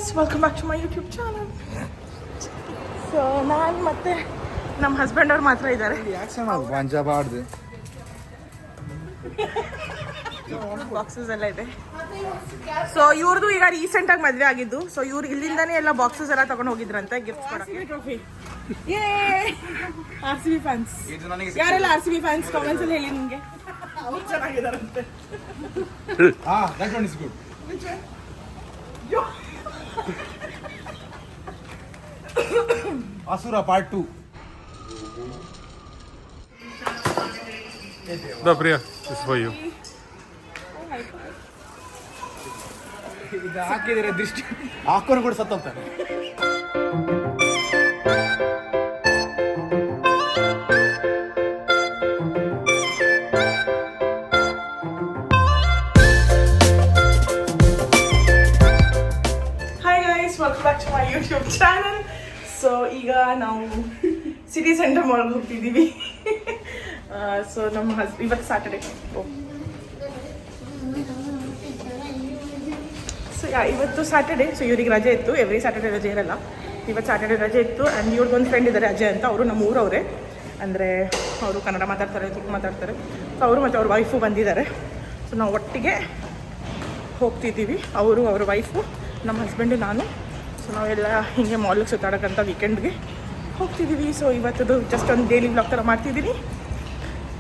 Guys, welcome back to my YouTube channel. So ನಾನು ಮತ್ತೆ ನಮ್ಮ ಹಸ್ಬೆಂಡ್ ಅವ್ರು ಮಾತ್ರ ಇದ್ದಾರೆ. ಬಾಕ್ಸಸ್ ಎಲ್ಲ ಇದೆ. ಸೊ ಇವ್ರದ್ದು ಈಗ ರೀಸೆಂಟ್ ಆಗಿ ಮದುವೆ ಆಗಿದ್ದು. ಸೊ ಇವ್ರು ಇಲ್ಲಿಂದಾನೇ ಎಲ್ಲ ಬಾಕ್ಸಸ್ ಎಲ್ಲ ತಗೊಂಡು ಹೋಗಿದ್ರಂತೆ ಗಿಫ್ಟ್ ಕೊಡಕ್ಕೆ. ಟ್ರೋಫಿ RCB ಫ್ಯಾನ್ಸ್ ಯಾರೆಲ್ಲ RCB ಫ್ಯಾನ್ಸ್ ಕಾಮೆಂಟ್ಸ್ ಅಲ್ಲಿ ಹೇಳಿ ನಿಮಗೆ. ಅವ್ರು ಚೆನ್ನಾಗಿದಾರಂತೆ. that one is good. Which one? Asura part 2. Da, Priya, this is for you. ಇದು ಹಾಕಿದರೆ ದೃಷ್ಟಿ ಹಾಕೋನು ಕೂಡ ಸತ್ತೋಗ್ತಾನೆ. Welcome back to my YouTube channel. So ಈಗ ನಾವು ಸಿಟಿ ಸೆಂಟರ್ ಮಾಲ್ಗೆ ಹೋಗ್ತಿದ್ದೀವಿ. ಸೊ ನಮ್ಮ ಇವತ್ತು ಸ್ಯಾಟರ್ಡೆ. ಸೊ ಇವತ್ತು ಸ್ಯಾಟರ್ಡೆ. ಸೊ ಇವ್ರಿಗೆ ರಜೆ ಇತ್ತು. ಎವ್ರಿ ಸ್ಯಾಟರ್ಡೆ ರಜೆ ಇರಲ್ಲ. ಇವತ್ತು ಸ್ಯಾಟರ್ಡೆ ರಜೆ ಇತ್ತು. ಆ್ಯಂಡ್ ಇವ್ರದ್ದೊಂದು ಫ್ರೆಂಡ್ ಇದ್ದಾರೆ ಅಜಯ್ ಅಂತ. ಅವರು ನಮ್ಮ ಊರವರೇ. ಅಂದರೆ ಅವರು ಕನ್ನಡ ಮಾತಾಡ್ತಾರೆ, ತುಳು ಮಾತಾಡ್ತಾರೆ. ಸೊ ಅವರು ಮತ್ತು ಅವ್ರ ವೈಫು ಬಂದಿದ್ದಾರೆ. ಸೊ ನಾವು ಒಟ್ಟಿಗೆ ಹೋಗ್ತಿದ್ದೀವಿ. ಅವರು ಅವ್ರ ವೈಫು, ನಮ್ಮ ಹಸ್ಬೆಂಡು, ನಾನು. ಸೊ ನಾವೆಲ್ಲ ಹೀಗೆ ಮಾಲ್ಗೆ ಸುತ್ತಾಡೋಕ್ಕಂತ ವೀಕೆಂಡ್ಗೆ ಹೋಗ್ತಿದ್ದೀವಿ. ಸೊ ಇವತ್ತದು ಜಸ್ಟ್ ಒಂದು ಡೈಲಿ ಬ್ಲಾಗ್ ಥರ ಮಾಡ್ತಿದ್ದೀನಿ.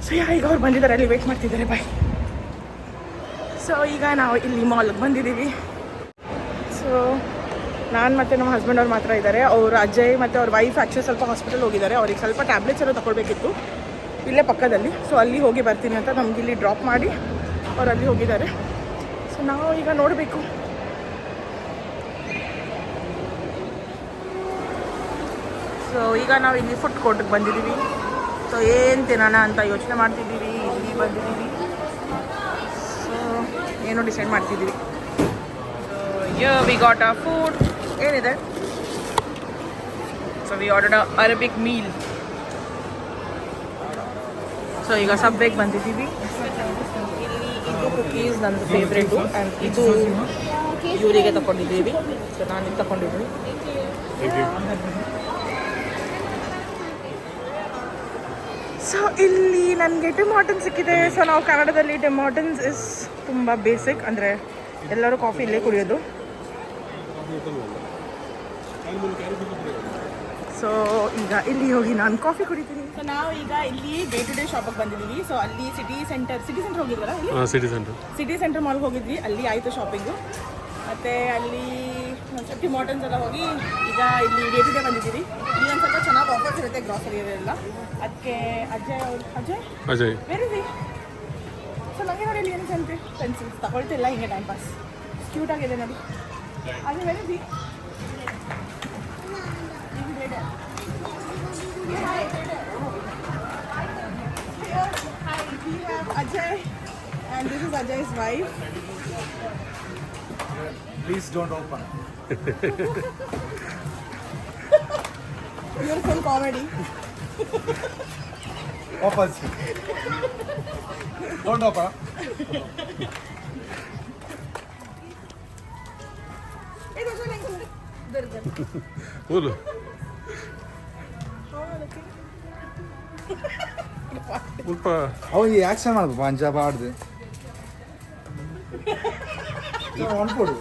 ಸೊ ಈಗ ಅವ್ರು ಬಂದಿದ್ದಾರೆ, ಅಲ್ಲಿ ವೇಟ್ ಮಾಡ್ತಿದ್ದಾರೆ. ಬಾಯ್. ಸೊ ಈಗ ನಾವು ಇಲ್ಲಿ ಮಾಲ್ಗೆ ಬಂದಿದ್ದೀವಿ. ಸೊ ನಾನು ಮತ್ತು ನಮ್ಮ ಹಸ್ಬೆಂಡ್ ಅವ್ರು ಮಾತ್ರ ಇದ್ದಾರೆ. ಅವರು ಅಜಯ್ ಮತ್ತು ಅವ್ರ ವೈಫ್ ಆ್ಯಕ್ಚುಲಿ ಸ್ವಲ್ಪ ಹಾಸ್ಪಿಟಲ್ ಹೋಗಿದ್ದಾರೆ. ಅವ್ರಿಗೆ ಸ್ವಲ್ಪ ಟ್ಯಾಬ್ಲೆಟ್ಸ್ ಎಲ್ಲ ತೊಗೊಳ್ಬೇಕಿತ್ತು ಇಲ್ಲೇ ಪಕ್ಕದಲ್ಲಿ. ಸೊ ಅಲ್ಲಿ ಹೋಗಿ ಬರ್ತೀನಿ ಅಂತ ನಮ್ಗೆ ಇಲ್ಲಿ ಡ್ರಾಪ್ ಮಾಡಿ ಅವ್ರು ಅಲ್ಲಿ ಹೋಗಿದ್ದಾರೆ. ಸೊ ನಾವು ಈಗ ನೋಡಬೇಕು. ಸೊ ಈಗ ನಾವು ಇಲ್ಲಿ ಫುಡ್ ಕೋರ್ಟ್ಗೆ ಬಂದಿದ್ದೀವಿ. ಸೊ ಏನು ತಿನ್ನೋಣ ಅಂತ ಯೋಚನೆ ಮಾಡ್ತಿದ್ದೀವಿ. ಇಲ್ಲಿ ಬಂದಿದ್ದೀವಿ. ಸೊ ಏನೋ ಡಿಸೈಡ್ ಮಾಡ್ತಿದ್ದೀವಿ. So we got a food. ಏನಿದೆ? So we ordered a Arabic meal. So ಈಗ ಸಬ್ವೆಗೆ ಬಂದಿದ್ದೀವಿ. ಇಲ್ಲಿ ಇದು ಕುಕೀಸ್ ನಂದು ಫೇವ್ರೇಟು. ಆ್ಯಂಡ್ ಇದು ಇವರಿಗೆ ತಗೊಂಡಿದ್ದೀವಿ. ಸೊ ನಾನು ಇದು ತಗೊಂಡಿದ್ದೀನಿ. ಸೊ ಇಲ್ಲಿ ನನಗೆ ಟಿಮ್ ಹಾರ್ಟನ್ಸ್ ಸಿಕ್ಕಿದೆ. ಸೊ ನಾವು ಕನ್ನಡದಲ್ಲಿ ಟಿಮ್ ಹಾರ್ಟನ್ಸ್ ಇಸ್ ತುಂಬ ಬೇಸಿಕ್. ಅಂದರೆ ಎಲ್ಲರೂ ಕಾಫಿ ಇಲ್ಲೇ ಕುಡಿಯೋದು. ಸೊ ಈಗ ಇಲ್ಲಿ ಹೋಗಿ ನಾನು ಕಾಫಿ ಕುಡಿತೀನಿ. ಸೊ ನಾವು ಈಗ ಇಲ್ಲಿ ಡೇ ಟು ಡೇ ಶಾಪಿಗೆ ಬಂದಿದ್ದೀವಿ. ಸೊ ಅಲ್ಲಿ ಸಿಟಿ ಸೆಂಟರ್ ಹೋಗಿದ್ವಲ್ಲ, ಸಿಟಿ ಸೆಂಟರ್ ಮಾಲ್ಗೆ ಹೋಗಿದ್ವಿ. ಅಲ್ಲಿ ಆಯಿತು ಶಾಪಿಂಗು. ಮತ್ತು ಅಲ್ಲಿ ಟಿಮ್ ಹಾರ್ಟನ್ಸ್ ಎಲ್ಲ ಹೋಗಿ ಈಗ ಇಲ್ಲಿ ಡೇ ಟು ಡೇ ಬಂದಿದ್ದೀವಿ. ಇಲ್ಲಿ ಒಂದು ಸ್ವಲ್ಪ ಚೆನ್ನಾಗಿ ಆಫರ್ಸ್ ಇರುತ್ತೆ ಗ್ರಾಸರಿ ಎಲ್ಲ. ಅದಕ್ಕೆ ಅಜಯ್ ವೆರಿ ಸೊ ನನಗೆ ನೋಡಿ ಇಲ್ಲಿ ಏನು ಅಂತೆ ಪೆನ್ಸಿಲ್ಸ್ ತಗೊಳ್ತಿಲ್ಲ. ಹಿಂಗೆ ಟೈಮ್ ಪಾಸ್ ಕ್ಯೂಟ್ ಆಗಿದೆ ನೋಡಿ. ಅದು very Ajay, and this is Ajay's wife. Please don't open. You're full comedy. Open. Don't open. Ulu. Ulpa. ಅವನಿಗೆ ಆಕ್ಷನ್ ಮಾಡ್ಬೇಕು. ಪಂಜಾಬ್ ಆಡ್ದು ಅನ್ಕೊಡು.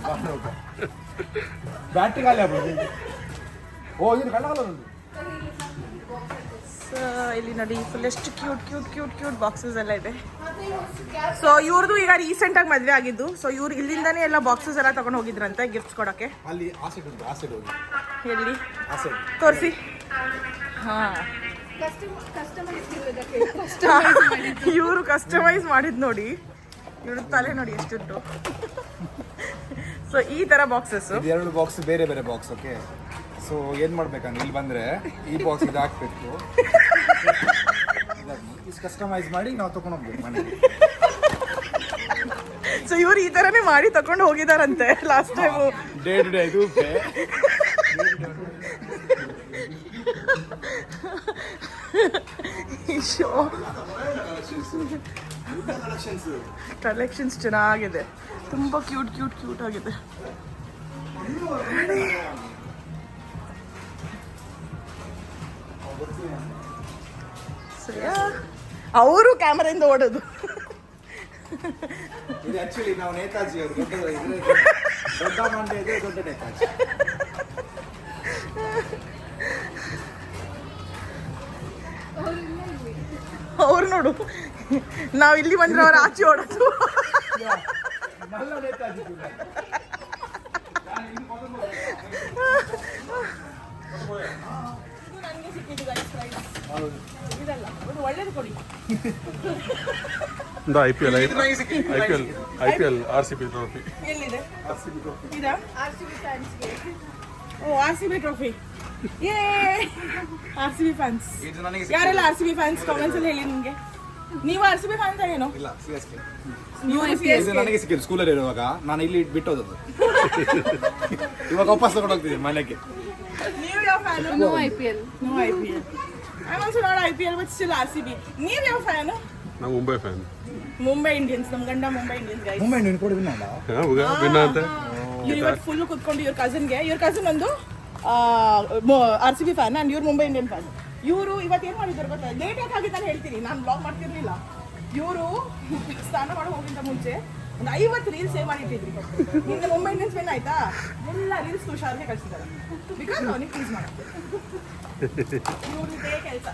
ಬ್ಯಾಟ್ರಿ ಖಾಲಿ ಆಗ್ಬೋದು. ಓ ಇದು ಕಣ್ಣಾಗಲ್ಲ. ಸೊ ಇಲ್ಲಿ ನೋಡಿ ಫುಲ್ ಎಷ್ಟು ಕ್ಯೂಟ್ ಬಾಕ್ಸಸ್ ಎಲ್ಲ ಇದೆ. ಸೊ ಇವ್ರದ್ದು ಈಗ ರೀಸೆಂಟ್ ಆಗಿ ಮದುವೆ ಆಗಿದ್ದು. ಸೊ ಇವ್ರು ಇಲ್ಲಿಂದಾನೇ ಎಲ್ಲ ಬಾಕ್ಸಸ್ ಎಲ್ಲ ತಗೊಂಡು ಹೋಗಿದ್ರಂತೆ ಗಿಫ್ಟ್ಸ್ ಕೊಡೋಕ್ಕೆ. ಅಲ್ಲಿ ಆಸೆಡ್ ಹೋಗಿ ಎಲ್ಲಿ ತೋರಿಸಿ. ಹಾಂ, ಇವರು ಕಸ್ಟಮೈಸ್ ಮಾಡಿದ್ ನೋಡಿ. ಇವ್ರ ತಲೆ ನೋಡಿ ಎಷ್ಟುಂಟು. ಸೊ ಈ ತರ ಬಾಕ್ಸಸ್, ಎರಡು ಬಾಕ್ಸ್ ಬೇರೆ ಬೇರೆ ಬಾಕ್ಸ್. ಓಕೆ, ಸೊ ಏನ್ ಮಾಡ್ಬೇಕಂದ್ರೆ ಇಲ್ಲಿ ಬಂದ್ರೆ ಈ ಬಾಕ್ಸ್ ಇದು ಹಾಕ್ಬೇಕು. ಕಸ್ಟಮೈಸ್ ಮಾಡಿ ನಾವು ತಗೊಂಡು ಹೋಗ್ಬೇಕು ಮನೆಗೆ. ಸೊ ಇವ್ರು ಈ ತರನೇ ಮಾಡಿ ತಗೊಂಡು ಹೋಗಿದಾರಂತೆ last time. Day to day ಇದು ಕಲೆಕ್ಷನ್ಸ್ ಚೆನ್ನಾಗಿದೆ. ತುಂಬ ಕ್ಯೂಟ್ ಆಗಿದೆ. ಅವರು ಕ್ಯಾಮರಾಯಿಂದ ಓಡೋದು. ಇದು ಆಕ್ಚುಲಿ ನಾವು ನೇತಾಜಿ ಅವರು ದೊಡ್ಡ ಮಂಡ್ಯ ಇದೆ, ದೊಡ್ಡ ನೇತಾಜಿ. ಅವ್ರು ನೋಡು, ನಾವು ಇಲ್ಲಿ ಬಂದ್ರೆ ಅವ್ರು ಆಚೆ ಓಡೋದು. ನಲ್ಲ ನೇತಾಜಿ ಒಳ್ಳೇದು ಕೊಡಿ. IPL RCB ಟ್ರೋಫಿ ಎಲ್ಲಿದೆ? ಇದಾ? ಓ, RCB ಟ್ರೋಫಿ. ಯೇ, RCB ಫ್ಯಾನ್ಸ್. ಇದು ನನಗೆ ಯಾರೆಲ್ಲ RCB ಫ್ಯಾನ್ಸ್ ಕಾಮೆಂಟ್ಸ್ ಅಲ್ಲಿ ಹೇಳಿ. ನಿಮಗೆ ನೀವು RCB ಫ್ಯಾನ್ಸ್ ಏನೋ? ಇಲ್ಲ, CSK. ನೀವು ಇದು CSK. ನನಗೆ ಸಿಕ್ಕಿದ್ದು ಸ್ಕೂಲಲ್ಲಿ ಇರುವಾಗ. ನಾನು ಇಲ್ಲಿ ಬಿಟ್ಟೋದದ್ದು. ಇವಾಗ ವಾಪಸ್ ತಗೊಂಡು ಹೋಗ್ತಿದ್ದೀನಿ ಮನೆಗೆ. ನೀವು ಯಾವ fan? No IPL. No IPL. I'm also not IPL but still RCB. ನೀವು ಯಾವ ಫ್ಯಾನ್? ನಾವು ಮುಂಬೈ ಫ್ಯಾನ್. ಮುಂಬೈ ಇಂಡಿಯನ್ಸ್. ನಮ್ಮ ಗಂಡ ಮುಂಬೈ ಇಂಡಿಯನ್ಸ್ ಗೈಸ್. ಮುಂಬೈ ನೀನು ಕೂಡ ವಿನ್ ಅಲ್ಲ? ವಿನ್ನ ಅಂತ ಇವ್ರು ಇವತ್ತು ಫುಲ್ ಕುತ್ಕೊಂಡು ಇವ್ರ ಕಸಿನ್ ಒಂದು RCB ಫ್ಯಾನ್ ಅಂಡ್ ಇವ್ರು ಮುಂಬೈ ಇಂಡಿಯನ್ ಫ್ಯಾನ್. ಇವರು ಇವತ್ತು ಏನು ಮಾಡಿದ್ರು ಗೊತ್ತಾ? ಲೇಟ್ ಆಗಿ ನಾನು ಹೇಳ್ತೀನಿ, ನಾನು ಬ್ಲಾಗ್ ಮಾಡ್ತಿರ್ಲಿಲ್ಲ. ಇವರು ಸ್ನಾನ ಮಾಡೋ ಹೋಗಿಂತ ಮುಂಚೆ ಒಂದು 50 ರೀಲ್ಸ್ ಸೇವ್ ಮಾಡಿಟ್ಟಿದ್ರು. ನಿನ್ನೆ ಮುಂಬೈ ಇಂಡಿಯನ್ಸ್ ವಿನ್ ಆಯ್ತಾ, ಎಲ್ಲ ರೀಲ್ಸ್ ತುಷಾರ್ಗೆ ಕಳಿಸಿದ್ದಾರೆ. ಬಿಕಾಸ್ ಅವನಿಗೆ ಪ್ಲೀಸ್ ಮಾಡೋದು ಇವ್ರದ್ದೇ ಕೆಲಸ.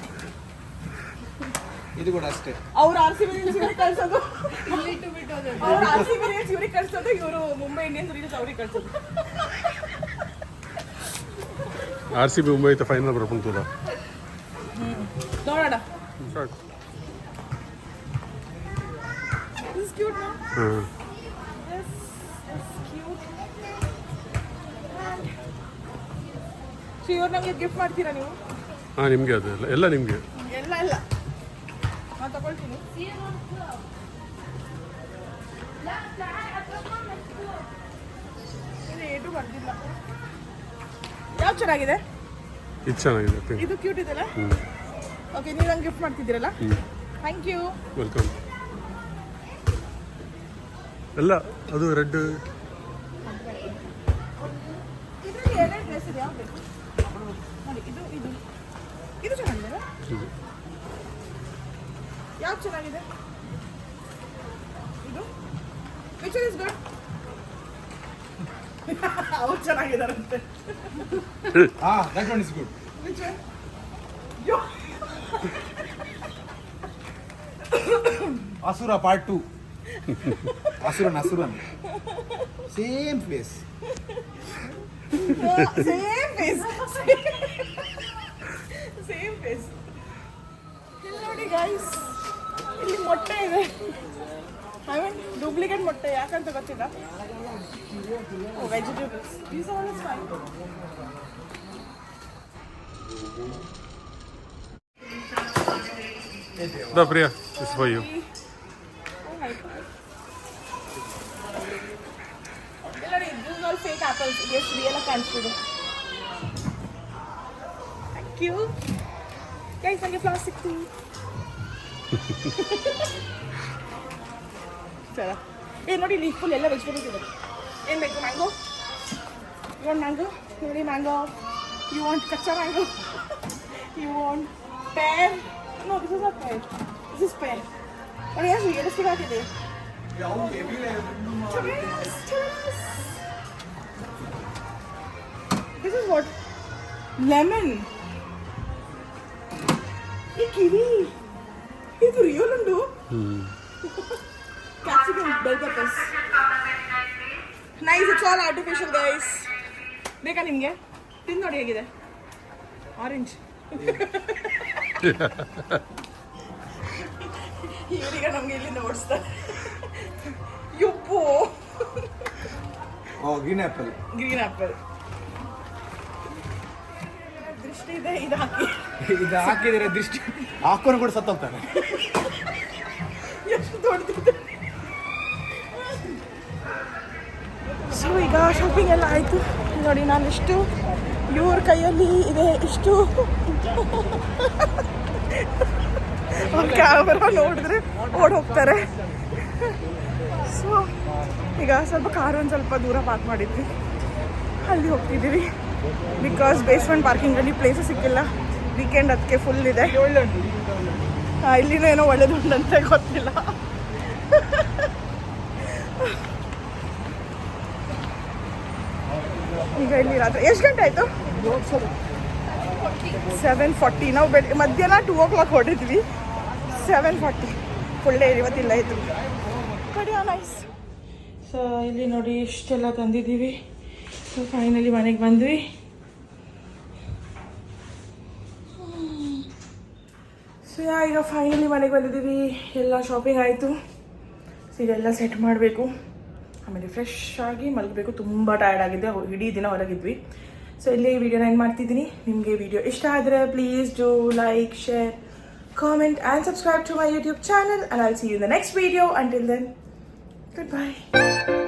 ಇದು ಕೂಡ ಅಷ್ಟೇ. ಅವ್ರು RCB ರೀಲ್ಸ್ ಇವ್ರಿಗೆ ಕಳ್ಸೋದು, ಅವ್ರು RCB ರೀಲ್ಸ್ ಇವ್ರಿಗೆ ಕಳ್ಸೋದು, ಇವರು ಮುಂಬೈ ಇಂಡಿಯನ್ಸ್ ರೀಲ್ಸ್ ಅವ್ರಿಗೆ ಕಳ್ಸೋದು. RCB ಮುಂಬೈ ಐತೆ ಫೈನಲ್ ಬರ್ಕೊಂತದ ನೋಡೋಣ. ಸಾಕು. This is cute, no? Yes, it's cute. So ಇವ್ರು ನಮಗೆ ಗಿಫ್ಟ್ ಮಾಡ್ತೀರಾ ನೀವು? ಹಾಂ, ನಿಮಗೆ ಅದು ಎಲ್ಲ ನಿಮಗೆ. ಎಲ್ಲ ನಾನು ತಗೊಳ್ತೀನಿ. ಇದು ಏನು ಬರ್ದಿಲ್ಲ. ಯಾವ್ದು ಚೆನ್ನಾಗಿದೆ? ಇದು ಚೆನ್ನಾಗಿದೆ ಪಿಂಕ್. ಇದು ಕ್ಯೂಟ್ ಇದೆಲ್ಲ. ಓಕೆ, ನೀವು ನಂಗೆ ಗಿಫ್ಟ್ ಮಾಡ್ತಿದ್ದೀರಲ್ಲ, ಥ್ಯಾಂಕ್ ಯು. ವೆಲ್ಕಮ್. ಎಲ್ಲ ಅದು ರೆಡ್. ಇದರಲ್ಲಿ ಎರಡು ಡ್ರೆಸ್ ಇದೆ, ಯಾವ್ದು ಬೇಕು ನೋಡಿ. ಇದು ಚೆನ್ನಾಗಿದೆ. ಯಾವ್ದು ಚೆನ್ನಾಗಿದೆ? ಇದು ವಿಚ್ ಇಸ್ ಗುಡ್? ಅವ್ರು ಚೆನ್ನಾಗಿದಾರಂತೆ. That one is good. Which one? Yo, Asura part 2. Asuran. Same face. Same face. ಇಲ್ಲಿ ನೋಡಿ ಗೈಸ್, ಇಲ್ಲಿ ಮೊಟ್ಟೆ ಇದೆ. ಐ ಮೀನ್ ಡೂಪ್ಲಿಕೇಟ್ ಮೊಟ್ಟೆ, ಯಾಕಂತ ಗೊತ್ತಿಲ್ಲ. Vegetables these are all fine. Da Priya, this is for you. ನೋಡಿ, these are fake apples. Yes, real ಕಾಣಿಸ್ತಿದೆ. Thank you. Guys, ನನಗೆ ಫ್ಲವರ್ ಸಿಕ್ತು. ಚಲ ನೋಡಿ, ಇಲ್ಲಿ ಫುಲ್ ಎಲ್ಲ ವೆಜಿಟೇಬಲ್ಸ್ ಇದೆ. ಏನು ಬೇಕು? ಮ್ಯಾಂಗೋ. You want mango? ನೋಡಿ ಮ್ಯಾಂಗೋ. ಯು ವಾಂಟ್ ಕಚ್ಚಾ mango? You want pear? No, this is not pear, this is pear. ನೋಡಿ, ಎಷ್ಟು ಹಾಕಿದೆ. This is what? Lemon. ಈ ಕಿವಿ ಇದು ರಿಯಲ್ ಉಂಡು. Capsicum, bell peppers. Nice, it's all artificial guys. ಬೇಕಾ ನಿಮಗೆ? ತಿಂದು ನೋಡಿ ಹೇಗಿದೆ. ಆರೆಂಜ್. ಇವರೀಗ ನಮ್ಗೆ ಇಲ್ಲಿಂದ ಓಡಿಸ್ತಾರೆ. ಯಪ್ಪೋ. Green apple. ದೃಷ್ಟಿ ಇದೆ, ಇದು ಹಾಕಿ. ಇದು ಹಾಕಿದರೆ ದೃಷ್ಟಿ ಹಾಕೋನು ಕೂಡ ಸತ್ತೋಗ್ತಾನೆ. ಎಷ್ಟು ದೊಡ್ಡದಿದೆ. ಸೊ ಈಗ ಶಾಪಿಂಗ್ ಎಲ್ಲ ಆಯಿತು. ನೋಡಿ, ನಾನು ಇಷ್ಟು ಇವ್ರ ಕೈಯಲ್ಲಿ ಇದೆ ಇಷ್ಟು. ಅವ್ರ ಕ್ಯಾಮರಾ ನೋಡಿದ್ರೆ ಓಡ್ ಹೋಗ್ತಾರೆ. ಸೊ ಈಗ ಸ್ವಲ್ಪ ಕಾರು ಒಂದು ಸ್ವಲ್ಪ ದೂರ ಪಾರ್ಕ್ ಮಾಡಿದ್ವಿ. ಅಲ್ಲಿ ಹೋಗ್ತಿದ್ದೀವಿ ಬಿಕಾಸ್ ಬೇಸ್ಮೆಂಟ್ ಪಾರ್ಕಿಂಗಲ್ಲಿ ಪ್ಲೇಸಸ್ ಸಿಕ್ಕಿಲ್ಲ. ವೀಕೆಂಡ್ ಅದಕ್ಕೆ ಫುಲ್ ಇದೆ. ಇಲ್ಲಿನೂ ಏನೋ ಒಳ್ಳೇದುಂಟಂತೆ ಗೊತ್ತಿಲ್ಲ. ಈಗ ಇಲ್ಲಿ ರಾತ್ರಿ ಎಷ್ಟು ಗಂಟೆ ಆಯಿತು? 7:40. ನಾವು ಮಧ್ಯಾಹ್ನ 2 o'clock ಹೊರಟಿದ್ವಿ. 7:40 ಫುಲ್ ಡೇ ಇವತ್ತಿಲ್ಲ ಇತ್ತು. ಕಡಿಯೋ ನೈಸ್. ಸೊ ಇಲ್ಲಿ ನೋಡಿ ಇಷ್ಟೆಲ್ಲ ತಂದಿದ್ದೀವಿ. ಸೊ ಫೈನಲಿ ಮನೆಗೆ ಬಂದ್ವಿ. ಸೊ ಈಗ ಫೈನಲಿ ಮನೆಗೆ ಬಂದಿದ್ದೀವಿ. ಎಲ್ಲ ಶಾಪಿಂಗ್ ಆಯಿತು. ಸೊ ಇದೆಲ್ಲ ಸೆಟ್ ಮಾಡಬೇಕು, ಆಮೇಲೆ ಫ್ರೆಶ್ ಆಗಿ ಮಲಗಬೇಕು. ತುಂಬ ಟಯರ್ಡ್ ಆಗಿದೆ, ಇಡೀ ದಿನ ಹೊರಗಿದ್ವಿ. ಸೊ ಇಲ್ಲಿ ವಿಡಿಯೋನ ಎಂಡ್ ಮಾಡ್ತಿದ್ದೀನಿ. ನಿಮಗೆ ವಿಡಿಯೋ ಇಷ್ಟ ಆದರೆ please do like, share, comment and subscribe to my YouTube channel, and I'll see you in the next video. Until then, goodbye.